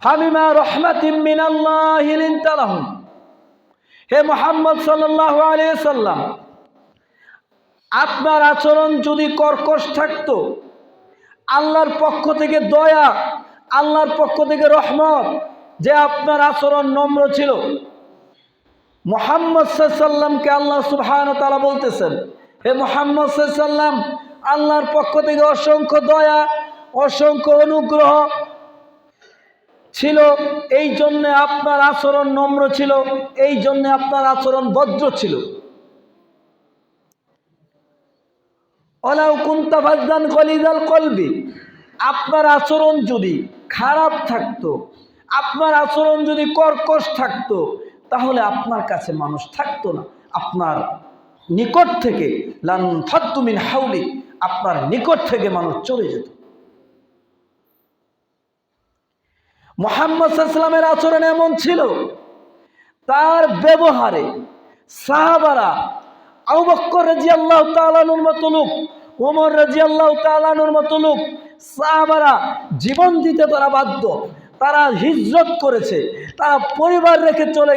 ফাবিমা রাহমাতিম মিনাল্লাহি লিনতা লাহুম। হে মুহাম্মদ সাল্লাল্লাহু আলাইহি সাল্লাম, আপনার আচরণ যদি কর্কশ থাকতো, আল্লাহর পক্ষ থেকে দয়া, আল্লাহর পক্ষ থেকে রহমত, যে আপনার আচরণ নম্র ছিল। মুহাম্মদ সাল্লাল্লাহু আলাইহি সাল্লামকে আল্লাহ সুবহানাহু ওয়া তাআলা বলতেছেন, হে মুহাম্মদ সাল্লাল্লাহু আলাইহি সাল্লাম, আল্লাহর পক্ষ থেকে অসংখ্য দয়া, অসংখ্য অনুগ্রহ ছিল, এই জন্য আপনার আচরণ নম্র ছিল, এই জন্য আপনার আচরণ ভদ্র ছিল। ওয়ালাউ কুনতা ফাজ্জান গলিযাল কলবি, আপনার আচরণ যদি খারাপ থাকতো, আপনার আচরণ যদি কর্কশ থাকতো, তাহলে আপনার কাছে মানুষ থাকতো না, আপনার নিকট থেকে লান ফাদ্দু মিন হাওলি, আপনার নিকট থেকে মানুষ চলে যেত। মুহাম্মদ সাল্লাল্লাহু আলাইহি ওয়াসাল্লামের আচরণ এমন ছিল, তার ব্যবহারে সাহাবারা, আবু বকর রাদিয়াল্লাহু তাআলা আনহুর মতো লোক, ওমর রাদিয়াল্লাহু তাআলা আনহুর মতো লোক, সাহাবারা জীবন দিতে তারা বাধ্য, তারা হিজরত করেছে, তারা পরিবার রেখে চলে